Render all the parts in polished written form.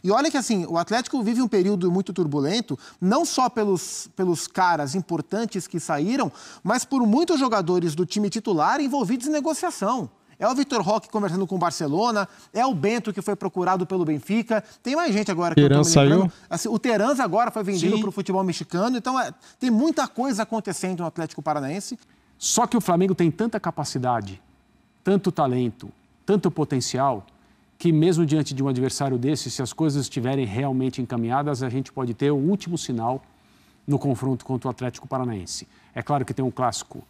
E olha que assim, o Atlético vive um período muito turbulento, não só pelos caras importantes que saíram, mas por muitos jogadores do time titular envolvidos em negociação. É o Vitor Roque conversando com o Barcelona, é o Bento que foi procurado pelo Benfica, tem mais gente agora que eu tô me lembrando. Assim, o Terans agora foi vendido para o futebol mexicano, então tem muita coisa acontecendo no Atlético Paranaense. Só que o Flamengo tem tanta capacidade, tanto talento, tanto potencial, que mesmo diante de um adversário desse, se as coisas estiverem realmente encaminhadas, a gente pode ter o último sinal no confronto contra o Atlético Paranaense. É claro que tem um clássico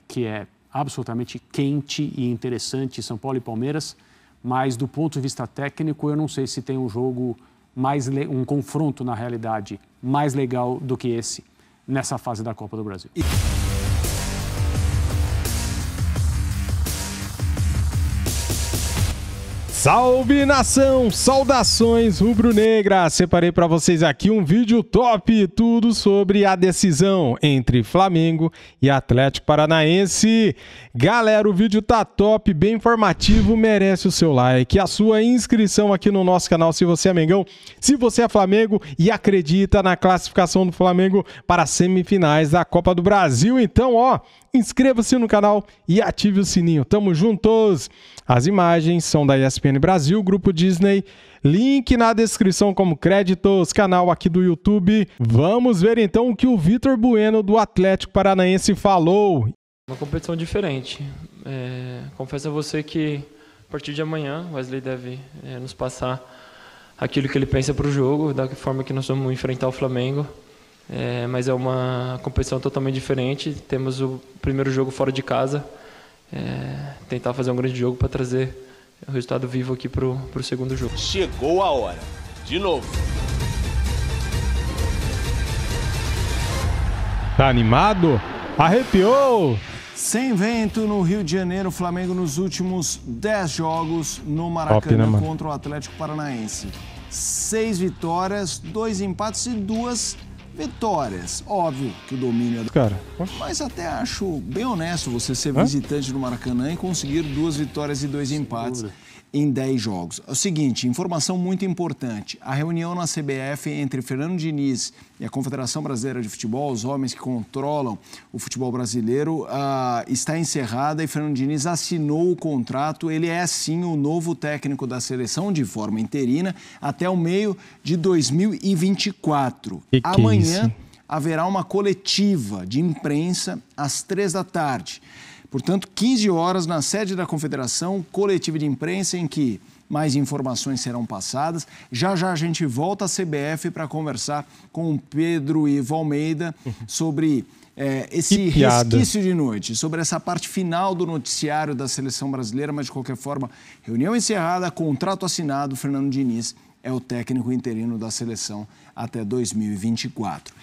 que é absolutamente quente e interessante, São Paulo e Palmeiras, mas do ponto de vista técnico, eu não sei se tem um jogo um confronto, na realidade, mais legal do que esse nessa fase da Copa do Brasil. Salve, nação! Saudações rubro-negras! Separei para vocês aqui um vídeo top, tudo sobre a decisão entre Flamengo e Atlético Paranaense. Galera, o vídeo tá top, bem informativo, merece o seu like, a sua inscrição aqui no nosso canal se você é Mengão, se você é Flamengo e acredita na classificação do Flamengo para as semifinais da Copa do Brasil. Então, ó, inscreva-se no canal e ative o sininho. Tamo juntos! As imagens são da ESPN Brasil, Grupo Disney. Link na descrição como créditos, canal aqui do YouTube. Vamos ver então o que o Vitor Bueno do Atlético Paranaense falou. Uma competição diferente. Confesso a você que a partir de amanhã o Wesley deve nos passar aquilo que ele pensa para o jogo, da forma que nós vamos enfrentar o Flamengo. Mas é uma competição totalmente diferente. Temos o primeiro jogo fora de casa. Tentar fazer um grande jogo para trazer o resultado vivo aqui para o segundo jogo. Chegou a hora. De novo. Tá animado? Arrepiou! Sem vento no Rio de Janeiro, o Flamengo nos últimos 10 jogos no Maracanã contra o Atlético Paranaense. 6 vitórias, 2 empates e 2 vitórias. Óbvio que o domínio é do cara. Mas até acho bem honesto você ser visitante no Maracanã e conseguir 2 vitórias e 2 empates em 10 jogos. É o seguinte, informação muito importante. A reunião na CBF entre Fernando Diniz e a Confederação Brasileira de Futebol, os homens que controlam o futebol brasileiro, está encerrada e Fernando Diniz assinou o contrato. Ele é, sim, o novo técnico da seleção de forma interina até o meio de 2024. Amanhã haverá uma coletiva de imprensa às 3 da tarde. Portanto, 15 horas na sede da Confederação, coletiva de imprensa em que mais informações serão passadas. Já já a gente volta à CBF para conversar com o Pedro Ivo Almeida sobre esse resquício de noite, sobre essa parte final do noticiário da seleção brasileira, mas de qualquer forma, reunião encerrada, contrato assinado, Fernando Diniz é o técnico interino da seleção até 2024.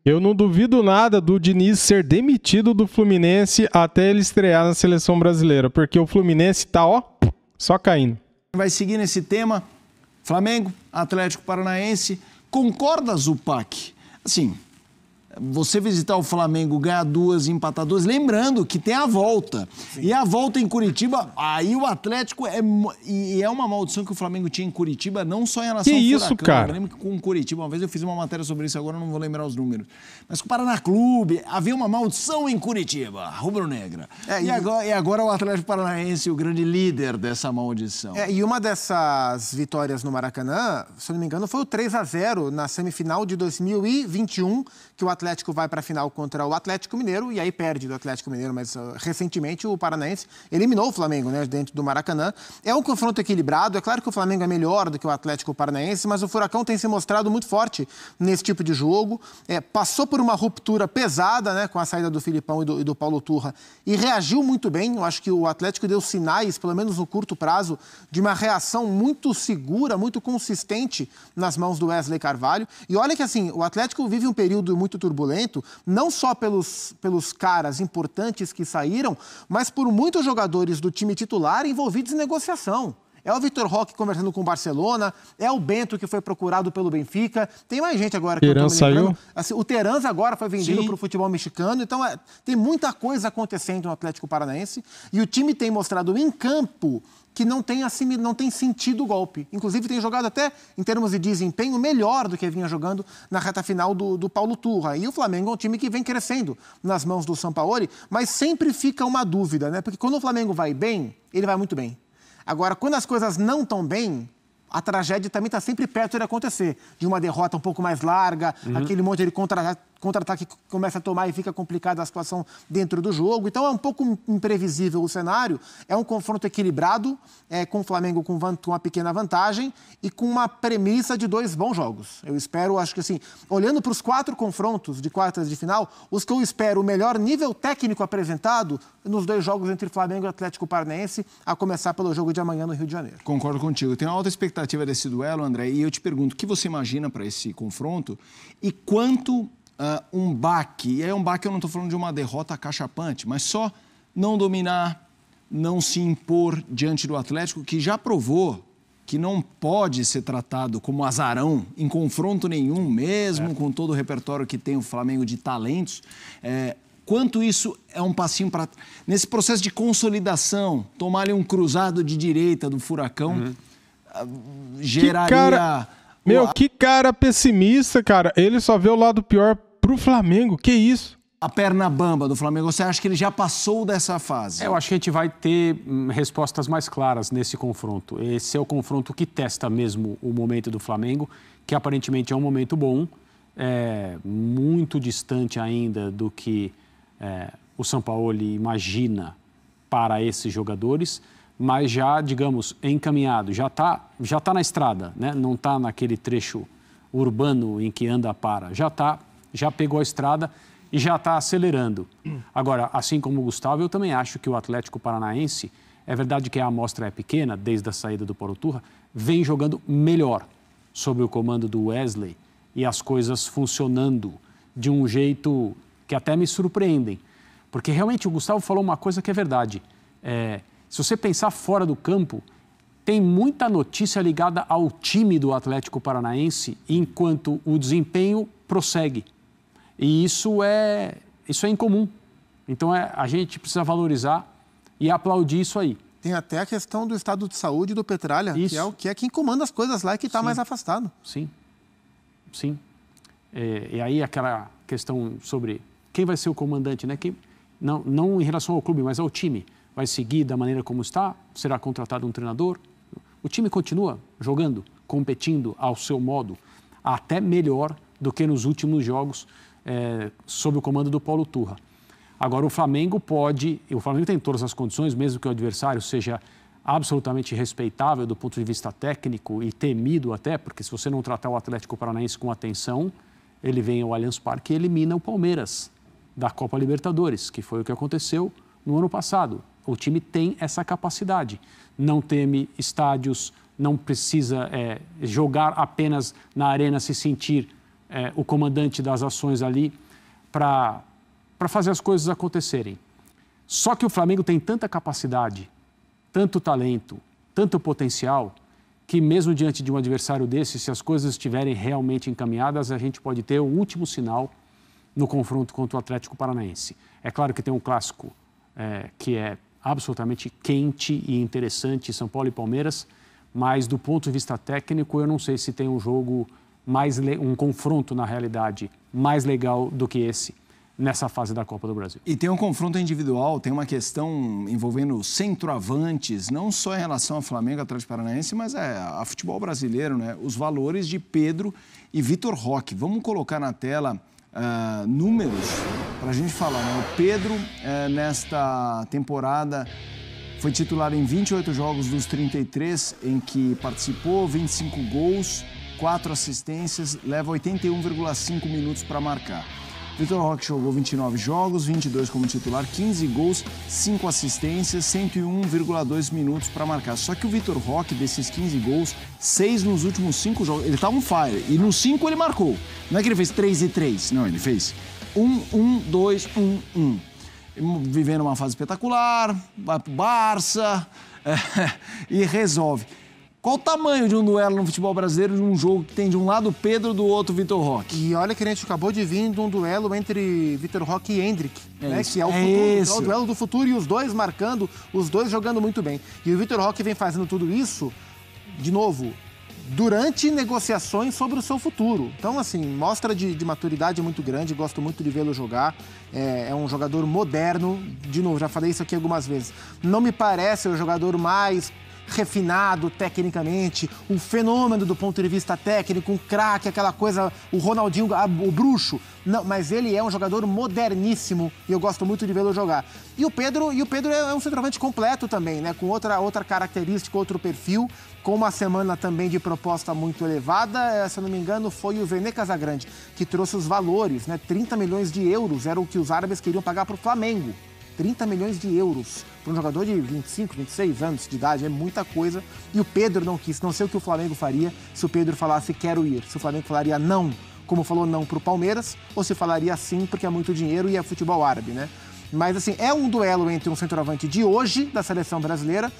Eu não duvido nada do Diniz ser demitido do Fluminense até ele estrear na seleção brasileira, porque o Fluminense tá, ó, só caindo. Vai seguir nesse tema, Flamengo, Atlético Paranaense. Concorda, Zupac? Assim, você visitar o Flamengo, ganhar 2, empatar 2, lembrando que tem a volta. Sim. E a volta em Curitiba, aí o Atlético é uma maldição que o Flamengo tinha em Curitiba, não só em relação ao Furacão. Isso, cara? Eu lembro que com Curitiba, uma vez eu fiz uma matéria sobre isso, agora eu não vou lembrar os números. Mas com o Paraná Clube, havia uma maldição em Curitiba, rubro-negra. E agora o Atlético Paranaense, o grande líder dessa maldição. E uma dessas vitórias no Maracanã, se eu não me engano, foi o 3-0 na semifinal de 2021, que o Atlético vai para a final contra o Atlético Mineiro e aí perde do Atlético Mineiro, mas recentemente o Paranaense eliminou o Flamengo, né, dentro do Maracanã. É um confronto equilibrado, é claro que o Flamengo é melhor do que o Atlético Paranaense, mas o Furacão tem se mostrado muito forte nesse tipo de jogo. Passou por uma ruptura pesada, né, com a saída do Filipão e do Paulo Turra e reagiu muito bem. Eu acho que o Atlético deu sinais, pelo menos no curto prazo, de uma reação muito segura, muito consistente nas mãos do Wesley Carvalho. E olha que assim, o Atlético vive um período muito turbulento, não só pelos caras importantes que saíram, mas por muitos jogadores do time titular envolvidos em negociação. é o Vitor Roque conversando com o Barcelona, é o Bento que foi procurado pelo Benfica, tem mais gente agora que Teran saiu? Assim, o Teranza agora foi vendido para o futebol mexicano, então tem muita coisa acontecendo no Atlético Paranaense e o time tem mostrado em campo que não tem sentido o golpe. Inclusive, tem jogado até, em termos de desempenho, melhor do que vinha jogando na reta final do Paulo Turra. E o Flamengo é um time que vem crescendo nas mãos do Sampaoli, mas sempre fica uma dúvida, né? Porque quando o Flamengo vai bem, ele vai muito bem. Agora, quando as coisas não estão bem, a tragédia também está sempre perto de acontecer. De uma derrota um pouco mais larga, aquele monte de contra-ataque que começa a tomar e fica complicada a situação dentro do jogo. Então é um pouco imprevisível o cenário. É um confronto equilibrado, com o Flamengo com uma pequena vantagem e com uma premissa de 2 bons jogos. Eu espero, acho que assim, olhando para os 4 confrontos de quartas de final, os que eu espero o melhor nível técnico apresentado nos 2 jogos entre Flamengo e Atlético Paranaense, a começar pelo jogo de amanhã no Rio de Janeiro. Concordo contigo. Eu tenho uma alta expectativa desse duelo, André, e eu te pergunto, o que você imagina para esse confronto e quanto um baque, e aí um baque eu não estou falando de uma derrota acachapante, mas só não dominar, não se impor diante do Atlético, que já provou que não pode ser tratado como azarão em confronto nenhum, mesmo com todo o repertório que tem o Flamengo de talentos. Quanto isso é um passinho para... Nesse processo de consolidação, tomar ali um cruzado de direita do Furacão, geraria... Que cara pessimista, cara. Ele só vê o lado pior pro Flamengo. Que isso? A perna bamba do Flamengo, você acha que ele já passou dessa fase? Eu acho que a gente vai ter respostas mais claras nesse confronto. Esse é o confronto que testa mesmo o momento do Flamengo, que aparentemente é um momento bom, muito distante ainda do que o Sampaoli imagina para esses jogadores, mas já, digamos, encaminhado, já tá na estrada, né? Não está naquele trecho urbano em que anda para, já pegou a estrada e já está acelerando. Agora, assim como o Gustavo, eu também acho que o Atlético Paranaense, é verdade que a amostra é pequena, desde a saída do Paulo Turra, vem jogando melhor sob o comando do Wesley e as coisas funcionando de um jeito que até me surpreendem. Porque realmente o Gustavo falou uma coisa que é verdade. Se você pensar fora do campo, tem muita notícia ligada ao time do Atlético Paranaense, enquanto o desempenho prossegue. E isso é incomum. Então a gente precisa valorizar e aplaudir isso aí. Tem até a questão do estado de saúde do Petralha, que é quem comanda as coisas lá e que está mais afastado. Sim. E aí aquela questão sobre quem vai ser o comandante, né? Não em relação ao clube, mas ao time. Vai seguir da maneira como está? Será contratado um treinador? O time continua jogando, competindo ao seu modo, até melhor do que nos últimos jogos sob o comando do Paulo Turra. Agora, o Flamengo tem todas as condições, mesmo que o adversário seja absolutamente respeitável do ponto de vista técnico e temido até, porque se você não tratar o Atlético Paranaense com atenção, ele vem ao Allianz Parque e elimina o Palmeiras da Copa Libertadores, que foi o que aconteceu no ano passado. O time tem essa capacidade, não teme estádios, não precisa jogar apenas na arena, se sentir o comandante das ações ali para fazer as coisas acontecerem. Só que o Flamengo tem tanta capacidade, tanto talento, tanto potencial, que mesmo diante de um adversário desse, se as coisas estiverem realmente encaminhadas, a gente pode ter o último sinal no confronto contra o Atlético Paranaense. É claro que tem um clássico que é absolutamente quente e interessante, São Paulo e Palmeiras, mas do ponto de vista técnico, eu não sei se tem um jogo um confronto, na realidade, mais legal do que esse nessa fase da Copa do Brasil. E tem um confronto individual, tem uma questão envolvendo centroavantes, não só em relação ao Flamengo, Atlético Paranaense, mas a futebol brasileiro, né? Os valores de Pedro e Vitor Roque. Vamos colocar na tela números para a gente falar, né? O Pedro, nesta temporada, foi titular em 28 jogos dos 33 em que participou, 25 gols, 4 assistências, leva 81,5 minutos para marcar. Vitor Roque jogou 29 jogos, 22 como titular, 15 gols, 5 assistências, 101,2 minutos para marcar. Só que o Vitor Roque, desses 15 gols, 6 nos últimos 5 jogos, ele tá on fire. E nos 5 ele marcou. Não é que ele fez 3 e 3, não, ele fez 1, 2, 1, 1. Vivendo uma fase espetacular, vai pro Barça, e resolve. Qual o tamanho de um duelo no futebol brasileiro, de um jogo que tem de um lado o Pedro, do outro o Vitor Roque? E olha que a gente acabou de vir de um duelo entre Vitor Roque e Hendrick, né? Que é o futuro, é o duelo do futuro, e os dois marcando, os dois jogando muito bem. E o Vitor Roque vem fazendo tudo isso, de novo, durante negociações sobre o seu futuro. Então, assim, mostra de maturidade muito grande, gosto muito de vê-lo jogar. É um jogador moderno, de novo, já falei isso aqui algumas vezes. Não me parece o jogador mais refinado tecnicamente, um fenômeno do ponto de vista técnico, um craque, aquela coisa, o Ronaldinho, o bruxo. Não, mas ele é um jogador moderníssimo e eu gosto muito de vê-lo jogar. E o Pedro é um centroavante completo também, né? Com outra característica, outro perfil, com uma semana também de proposta muito elevada. Se eu não me engano, foi o Vene Casagrande que trouxe os valores, né? 30 milhões de euros era o que os árabes queriam pagar para o Flamengo. 30 milhões de euros para um jogador de 25, 26 anos de idade, é muita coisa. E o Pedro não quis, não sei o que o Flamengo faria se o Pedro falasse quero ir. Se o Flamengo falaria não, como falou não para o Palmeiras, ou se falaria sim porque é muito dinheiro e é futebol árabe, né? Mas assim, é um duelo entre um centroavante de hoje, da seleção brasileira,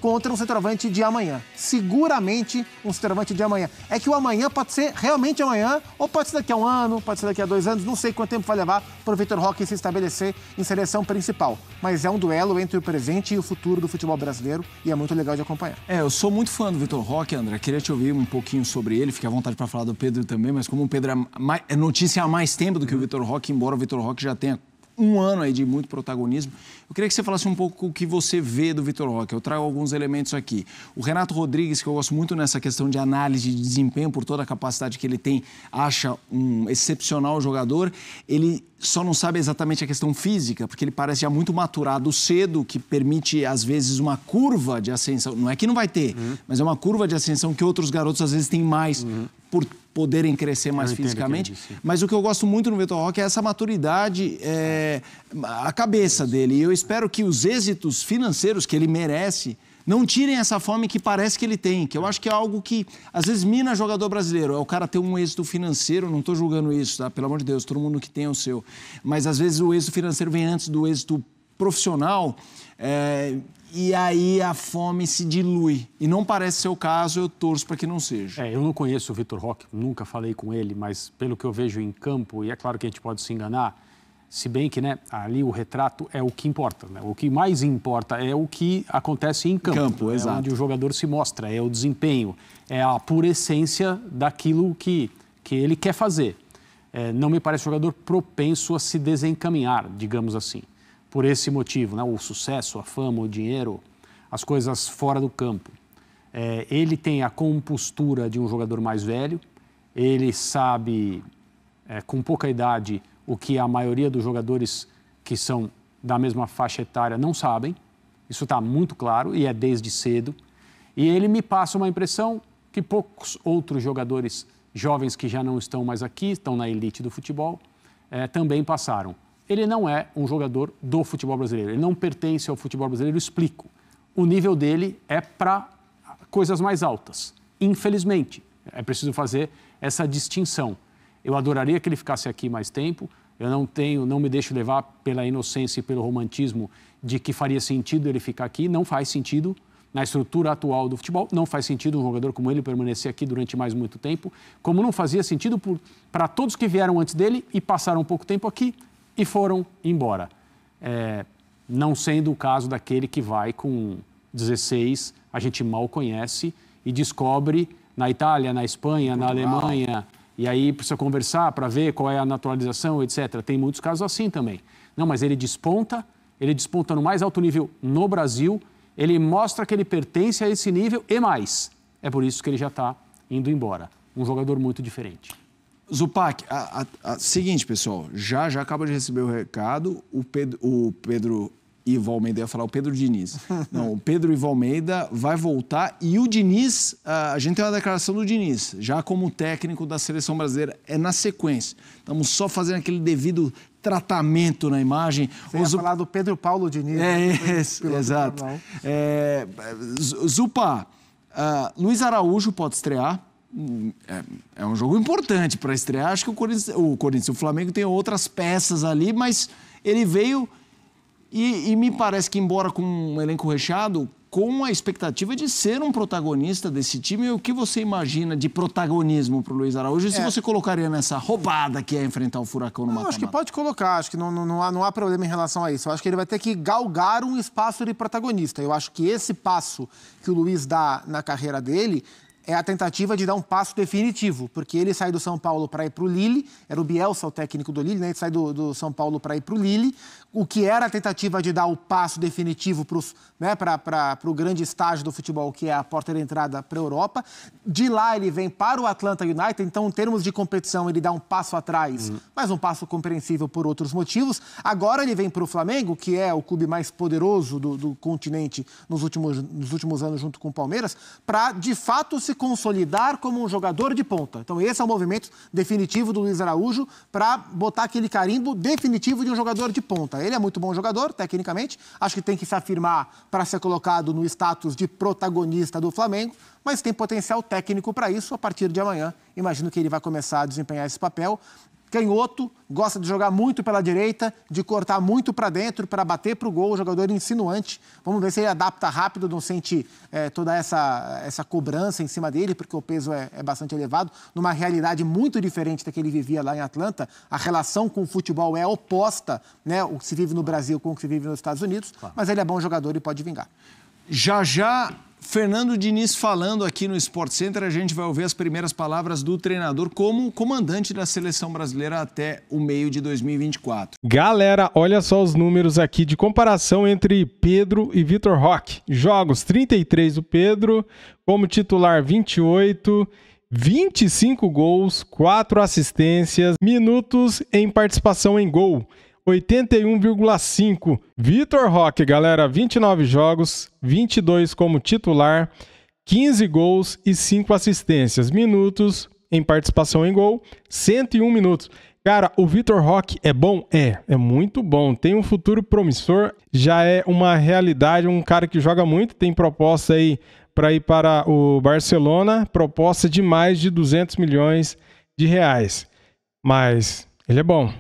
contra um centroavante de amanhã. Seguramente um centroavante de amanhã. É que o amanhã pode ser realmente amanhã, ou pode ser daqui a um ano, pode ser daqui a 2 anos, não sei quanto tempo vai levar para o Vitor Roque se estabelecer em seleção principal. Mas é um duelo entre o presente e o futuro do futebol brasileiro e é muito legal de acompanhar. Eu sou muito fã do Vitor Roque, André. Queria te ouvir um pouquinho sobre ele, fique à vontade para falar do Pedro também, mas como o Pedro é notícia há mais tempo do que o Vitor Roque, embora o Vitor Roque já tenha um ano aí de muito protagonismo. Eu queria que você falasse um pouco o que você vê do Vitor Roque. Eu trago alguns elementos aqui. O Renato Rodrigues, que eu gosto muito nessa questão de análise de desempenho, por toda a capacidade que ele tem, acha um excepcional jogador. Ele só não sabe exatamente a questão física, porque ele parece já muito maturado cedo, que permite, às vezes, uma curva de ascensão. Não é que não vai ter, mas é uma curva de ascensão que outros garotos, às vezes, têm mais por poderem crescer mais fisicamente. Mas o que eu gosto muito no Vitor Roque é essa maturidade, a cabeça dele. E eu espero que os êxitos financeiros que ele merece não tirem essa fome que parece que ele tem, que eu acho que é algo que, às vezes, mina jogador brasileiro. É o cara ter um êxito financeiro, não estou julgando isso, tá? Pelo amor de Deus, todo mundo que tem é o seu. Mas, às vezes, o êxito financeiro vem antes do êxito profissional, e aí a fome se dilui. E não parece ser o caso, eu torço para que não seja. Eu não conheço o Vitor Roque, nunca falei com ele, mas pelo que eu vejo em campo, e é claro que a gente pode se enganar, se bem que, né, ali o retrato é o que importa, né? O que mais importa é o que acontece em campo, exato. Onde o jogador se mostra, é o desempenho, é a pura essência daquilo que ele quer fazer. Não me parece um jogador propenso a se desencaminhar, digamos assim, por esse motivo, né? O sucesso, a fama, o dinheiro, as coisas fora do campo. Ele tem a compostura de um jogador mais velho, ele sabe, com pouca idade, o que a maioria dos jogadores que são da mesma faixa etária não sabem. Isso está muito claro e é desde cedo. E ele me passa uma impressão que poucos outros jogadores jovens que já não estão mais aqui, estão na elite do futebol, também passaram. Ele não é um jogador do futebol brasileiro, ele não pertence ao futebol brasileiro, eu explico. O nível dele é para coisas mais altas. Infelizmente, é preciso fazer essa distinção. Eu adoraria que ele ficasse aqui mais tempo. Eu não me deixo levar pela inocência e pelo romantismo de que faria sentido ele ficar aqui. Não faz sentido na estrutura atual do futebol. Não faz sentido um jogador como ele permanecer aqui durante mais muito tempo. Como não fazia sentido para todos que vieram antes dele e passaram um pouco tempo aqui e foram embora. Não sendo o caso daquele que vai com 16, a gente mal conhece e descobre na Itália, na Espanha, na Alemanha... E aí precisa conversar para ver qual é a naturalização, etc. Tem muitos casos assim também. Não, mas ele desponta no mais alto nível no Brasil, ele mostra que ele pertence a esse nível e mais. É por isso que ele já está indo embora. Um jogador muito diferente. Zupac, seguinte, pessoal, já acaba de receber o recado, o Pedro Ivo Almeida, ia falar o Pedro Diniz. Não, o Pedro Ivo Almeida vai voltar e o Diniz, a gente tem uma declaração do Diniz, já como técnico da seleção brasileira, é na sequência. Estamos só fazendo aquele devido tratamento na imagem. Você ia falar do Pedro Paulo Diniz. Exato. Zupa, Luiz Araújo pode estrear. É um jogo importante para estrear. Acho que o Flamengo tem outras peças ali, mas ele veio... E me parece que, embora com um elenco recheado, com a expectativa de ser um protagonista desse time. E o que você imagina de protagonismo para o Luiz Araújo? E se você colocaria nessa roubada que é enfrentar o Furacão no mata-mata? Acho que pode colocar, acho que não há problema em relação a isso. Eu acho que ele vai ter que galgar um espaço de protagonista. Eu acho que esse passo que o Luiz dá na carreira dele é a tentativa de dar um passo definitivo, porque ele sai do São Paulo para ir para o Lille, era o Bielsa o técnico do Lille, né? Ele sai do São Paulo para ir para o Lille, o que era a tentativa de dar o passo definitivo para o grande estágio do futebol, que é a porta de entrada para a Europa. De lá ele vem para o Atlanta United, então em termos de competição ele dá um passo atrás, mas um passo compreensível por outros motivos. Agora ele vem para o Flamengo, que é o clube mais poderoso do continente nos últimos anos junto com o Palmeiras, para de fato se consolidar como um jogador de ponta. Então esse é o movimento definitivo do Luiz Araújo para botar aquele carimbo definitivo de um jogador de ponta. Ele é muito bom jogador, tecnicamente, acho que tem que se afirmar para ser colocado no status de protagonista do Flamengo, mas tem potencial técnico para isso. A partir de amanhã, imagino que ele vai começar a desempenhar esse papel. Canhoto, gosta de jogar muito pela direita, de cortar muito para dentro, para bater para o gol, jogador insinuante. Vamos ver se ele adapta rápido, não sente toda essa cobrança em cima dele, porque o peso é bastante elevado. Numa realidade muito diferente da que ele vivia lá em Atlanta, a relação com o futebol é oposta, né? O que se vive no Brasil com o que se vive nos Estados Unidos, mas ele é bom jogador e pode vingar. Já, Fernando Diniz falando aqui no Sport Center, a gente vai ouvir as primeiras palavras do treinador como comandante da seleção brasileira até o meio de 2024. Galera, olha só os números aqui de comparação entre Pedro e Vitor Roque. Jogos 33 o Pedro, como titular 28, 25 gols, 4 assistências, minutos em participação em gol. 81,5. Vitor Roque, galera, 29 jogos, 22 como titular, 15 gols e 5 assistências. Minutos em participação em gol, 101 minutos. Cara, o Vitor Roque é bom? É muito bom. Tem um futuro promissor, já é uma realidade, um cara que joga muito, tem proposta aí para ir para o Barcelona, proposta de mais de 200 milhões de reais. Mas ele é bom.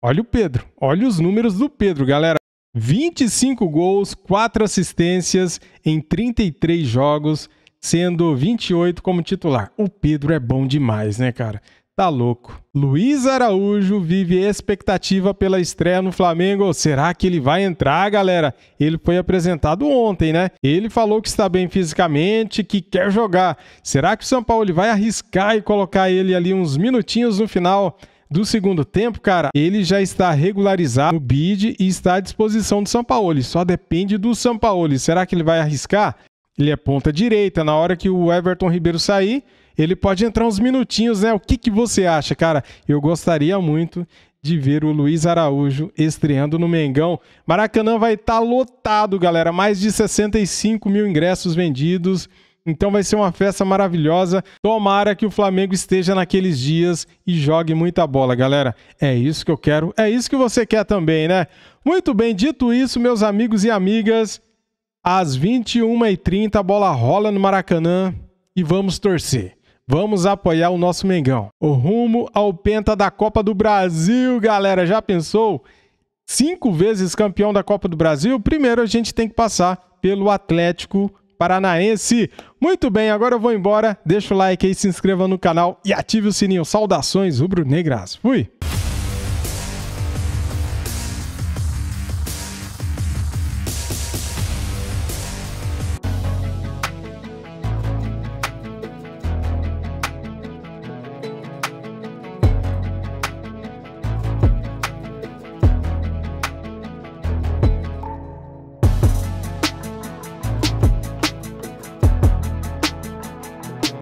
Olha o Pedro, olha os números do Pedro, galera. 25 gols, 4 assistências em 33 jogos, sendo 28 como titular. O Pedro é bom demais, né, cara? Tá louco. Luiz Araújo vive expectativa pela estreia no Flamengo. Será que ele vai entrar, galera? Ele foi apresentado ontem, né? Ele falou que está bem fisicamente, que quer jogar. Será que o São Paulo vai arriscar e colocar ele ali uns minutinhos no final do segundo tempo? Cara, ele já está regularizado no bid e está à disposição do São Paulo. Só depende do São Paulo. Será que ele vai arriscar? Ele é ponta direita. Na hora que o Everton Ribeiro sair, ele pode entrar uns minutinhos, né? O que você acha, cara? Eu gostaria muito de ver o Luiz Araújo estreando no Mengão. Maracanã vai estar lotado, galera. Mais de 65 mil ingressos vendidos. Então vai ser uma festa maravilhosa. Tomara que o Flamengo esteja naqueles dias e jogue muita bola, galera. É isso que eu quero, é isso que você quer também, né? Muito bem, dito isso, meus amigos e amigas, às 21h30 a bola rola no Maracanã e vamos torcer. Vamos apoiar o nosso Mengão. O rumo ao penta da Copa do Brasil, galera. Já pensou? 5 vezes campeão da Copa do Brasil? Primeiro a gente tem que passar pelo Atlético Paranaense. Muito bem, agora eu vou embora. Deixa o like aí, se inscreva no canal e ative o sininho. Saudações rubro-negras. Fui!